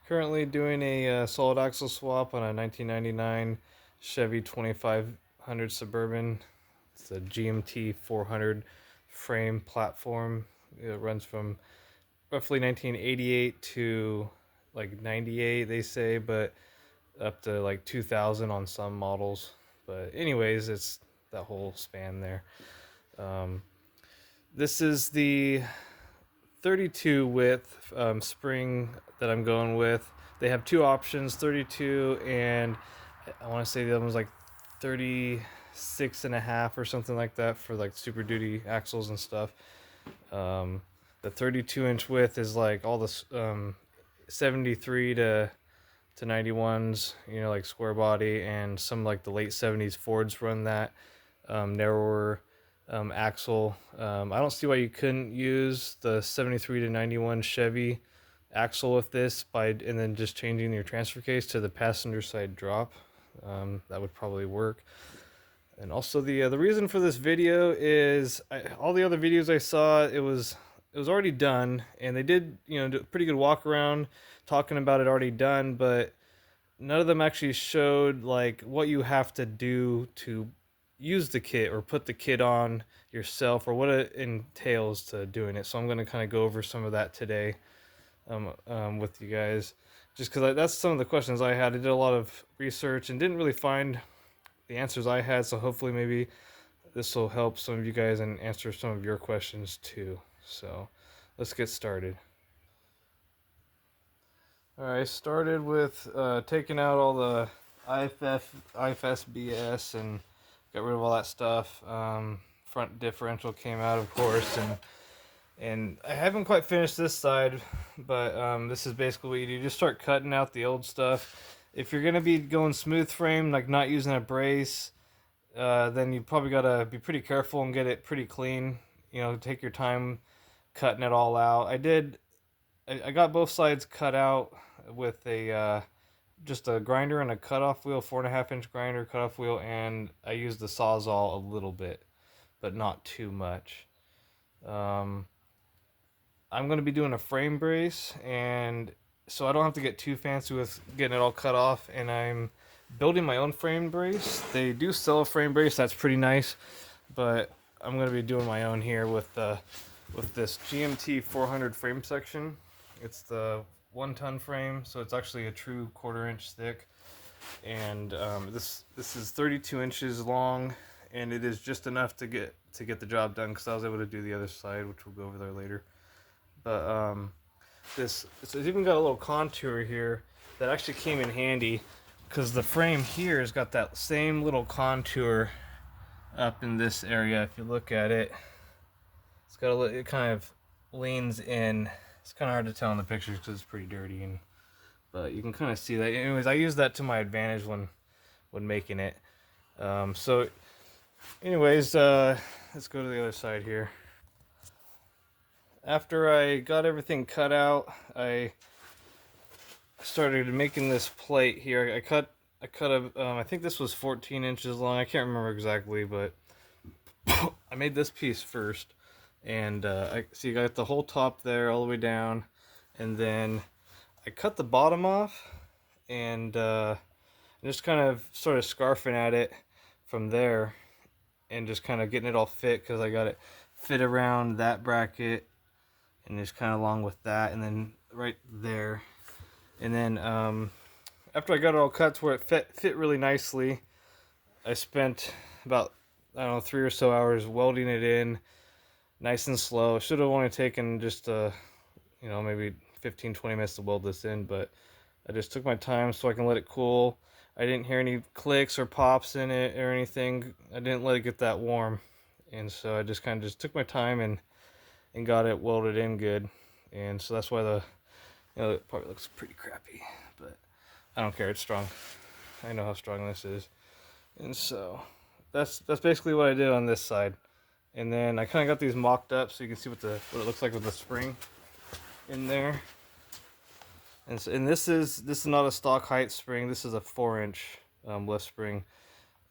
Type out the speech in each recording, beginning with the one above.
Currently doing a solid axle swap on a 1999 Chevy 2500 Suburban. It's a GMT 400 frame platform. It runs from roughly 1988 to like 98, they say, but up to like 2000 on some models. But anyways, it's that whole span there. Um, this is the 32 width spring that I'm going with. They have two options, 32 and I want to say the other one's like 36 and a half or something like that for like Super Duty axles and stuff. Um, the 32-inch width is like all the 73 to 91s, you know, like square body, and some like the late 70s Fords run that narrower axle. I don't see why you couldn't use the 73 to 91 Chevy axle with this and then just changing your transfer case to the passenger side drop. That would probably work. And also the reason for this video is all the other videos I saw, it was already done, and they did, you know, do a pretty good walk around talking about it already done, but none of them actually showed like what you have to do to use the kit or put the kit on yourself, or what it entails to doing it. So I'm going to kind of go over some of that today with you guys, just because that's some of the questions I had. I did a lot of research and didn't really find the answers I had, so hopefully maybe this will help some of you guys and answer some of your questions too. So let's get started. Alright, I started with taking out all the IFS BS and got rid of all that stuff. Front differential came out, of course, and I haven't quite finished this side, but this is basically what you do. Just start cutting out the old stuff. If you're gonna be going smooth frame, like not using a brace, then you probably gotta be pretty careful and get it pretty clean. You know, take your time cutting it all out. I got both sides cut out with a just a grinder and a cutoff wheel, 4.5-inch grinder, cutoff wheel, and I used the Sawzall a little bit, but not too much. I'm going to be doing a frame brace, and so I don't have to get too fancy with getting it all cut off, and I'm building my own frame brace. They do sell a frame brace that's pretty nice, but I'm going to be doing my own here with this GMT400 frame section. It's the 1-ton frame, so it's actually a true 1/4 inch thick, and this is 32 inches long, and it is just enough to get the job done, because I was able to do the other side, which we'll go over there later. But it's even got a little contour here that actually came in handy, because the frame here has got that same little contour up in this area. If you look at it, it's got it kind of leans in. It's kind of hard to tell in the pictures because it's pretty dirty, but you can kind of see that. Anyways, I use that to my advantage when making it. So anyways, let's go to the other side here. After I got everything cut out, I started making this plate here. I cut I think this was 14 inches long. I can't remember exactly, but I made this piece first, and I see you got the whole top there all the way down, and then I cut the bottom off, and just kind of sort of scarfing at it from there, and just kind of getting it all fit, because I got it fit around that bracket, and just kind of along with that, and then right there. And then after I got it all cut to where it fit really nicely, I spent about, I don't know, 3 or so hours welding it in, nice and slow. Should have only taken just maybe 15-20 minutes to weld this in, but I just took my time so I can let it cool. I didn't hear any clicks or pops in it or anything. I didn't let it get that warm, and so I just kind of took my time and got it welded in good. And so that's why it probably looks pretty crappy, but I don't care, it's strong. I know how strong this is. And so that's basically what I did on this side. And then I kind of got these mocked up so you can see what it looks like with the spring in there. And this is not a stock height spring. This is a 4-inch lift spring.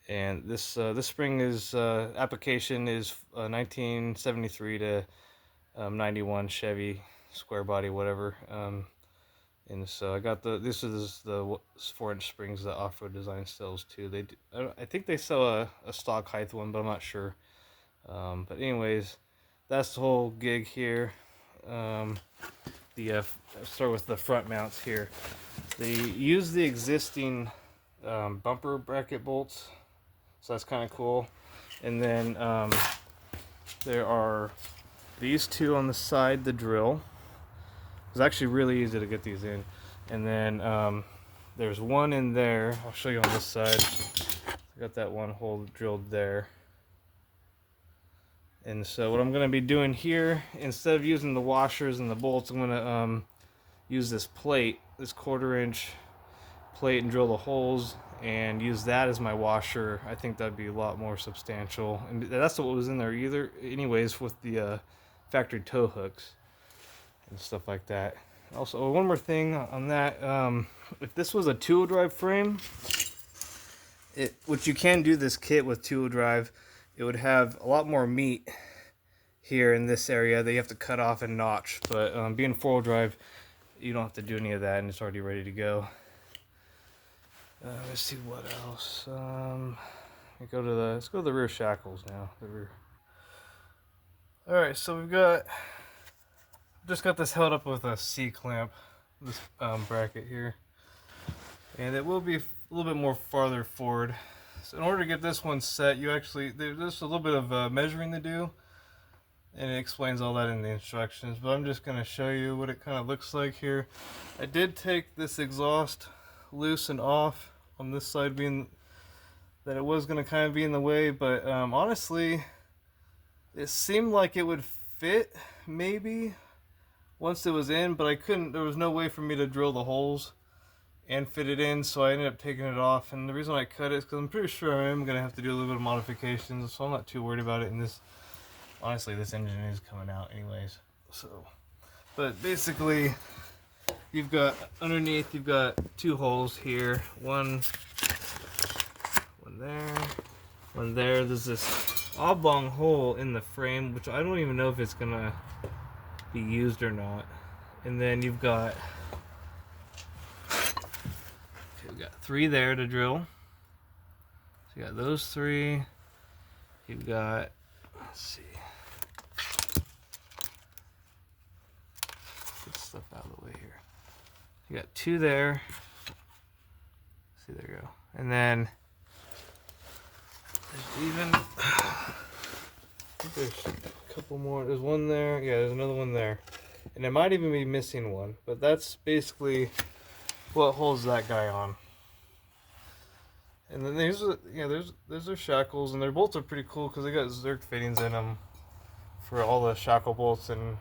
And this spring is application is 1973 to 91 Chevy square body, whatever. And so I got this is the 4-inch springs that Off-Road Design sells too. They do, I think they sell a stock height one, but I'm not sure. But anyways, that's the whole gig here. I'll start with the front mounts here. They use the existing bumper bracket bolts, so that's kind of cool. And then there are these two on the side, the drill. It's actually really easy to get these in. And then there's one in there. I'll show you on this side. I got that one hole drilled there. And so what I'm going to be doing here, instead of using the washers and the bolts, I'm going to use this plate, this 1/4-inch plate, and drill the holes and use that as my washer. I think that'd be a lot more substantial. And that's what was in there anyways, with the factory tow hooks and stuff like that. Also, one more thing on that, if this was a 2-wheel drive frame, which you can do this kit with 2-wheel drive, it would have a lot more meat here in this area that you have to cut off and notch. But being 4-wheel drive, you don't have to do any of that, and it's already ready to go. Let's see what else. Let's go to the rear shackles now. All right, so just got this held up with a C clamp, this bracket here, and it will be a little bit more farther forward. So in order to get this one set, there's just a little bit of measuring to do, and it explains all that in the instructions. But I'm just going to show you what it kind of looks like here. I did take this exhaust loose and off on this side, being that it was going to kind of be in the way, but honestly, it seemed like it would fit maybe once it was in, but I couldn't. There was no way for me to drill the holes and fit it in, so I ended up taking it off. And the reason I cut it is because I'm pretty sure I am going to have to do a little bit of modifications, so I'm not too worried about it. And honestly, this engine is coming out anyways. So, but basically, underneath you've got 2 holes here, one there. There's this oblong hole in the frame, which I don't even know if it's gonna be used or not. And then we've got 3 there to drill. So you got those 3. You've got, let's see, get stuff out of the way here. You got 2 there. See, there you go. And then there's a couple more. There's one there. Yeah, there's another one there. And I might even be missing one, but that's basically what holds that guy on. And then there's their shackles, and their bolts are pretty cool because they got Zerk fittings in them for all the shackle bolts and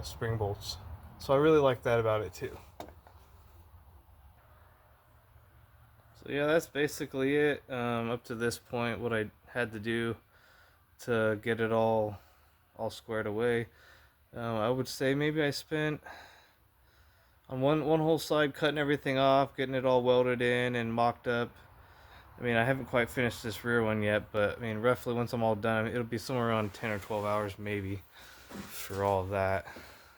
spring bolts. So I really like that about it too. So yeah, that's basically it. Up to this point, what I had to do to get it all squared away. I would say maybe I spent on one whole side cutting everything off, getting it all welded in and mocked up. I mean, I haven't quite finished this rear one yet, but I mean, roughly once I'm all done, it'll be somewhere around 10 or 12 hours maybe for all of that.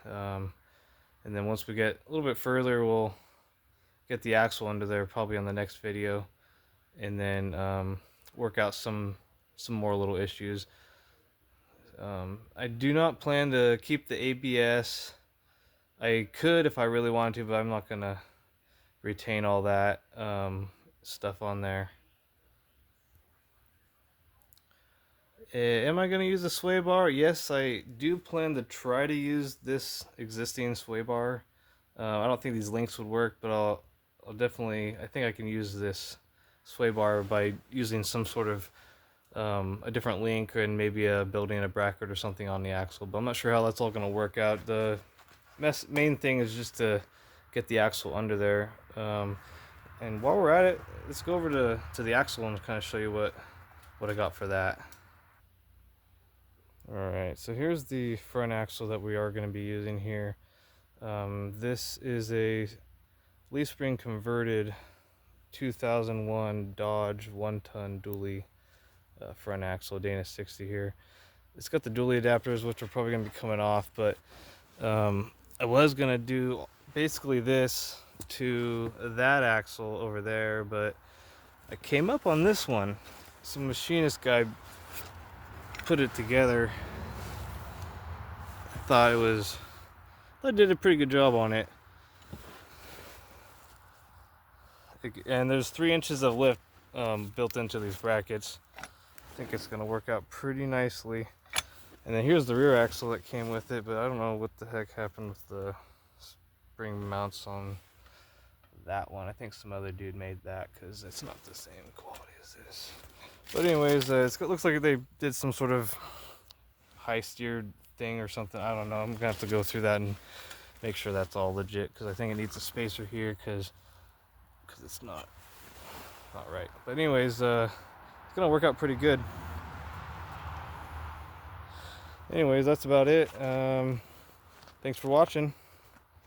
And then once we get a little bit further, we'll get the axle under there probably on the next video, and then work out some more little issues. I do not plan to keep the ABS. I could if I really wanted to, but I'm not gonna retain all that stuff on there. Am I going to use a sway bar? Yes, I do plan to try to use this existing sway bar. I don't think these links would work, but I'll definitely, I think I can use this sway bar by using some sort of a different link and maybe building a bracket or something on the axle. But I'm not sure how that's all going to work out. The main thing is just to get the axle under there. And while we're at it, let's go over to the axle and kind of show you what I got for that. Alright, so here's the front axle that we are going to be using here. This is a leaf spring converted 2001 Dodge 1-ton dually front axle, Dana 60 here. It's got the dually adapters, which are probably going to be coming off, but I was going to do basically this to that axle over there, but I came up on this one. Some machinist guy put it together. I did a pretty good job on it. And there's 3 inches of lift built into these brackets. I think it's gonna work out pretty nicely. And then here's the rear axle that came with it, but I don't know what the heck happened with the spring mounts on that one. I think some other dude made that because it's not the same quality as this. But anyways, it looks like they did some sort of high steered thing or something. I don't know. I'm gonna have to go through that and make sure that's all legit, because I think it needs a spacer here because it's not right. But anyways, it's gonna work out pretty good. Anyways, that's about it. Thanks for watching.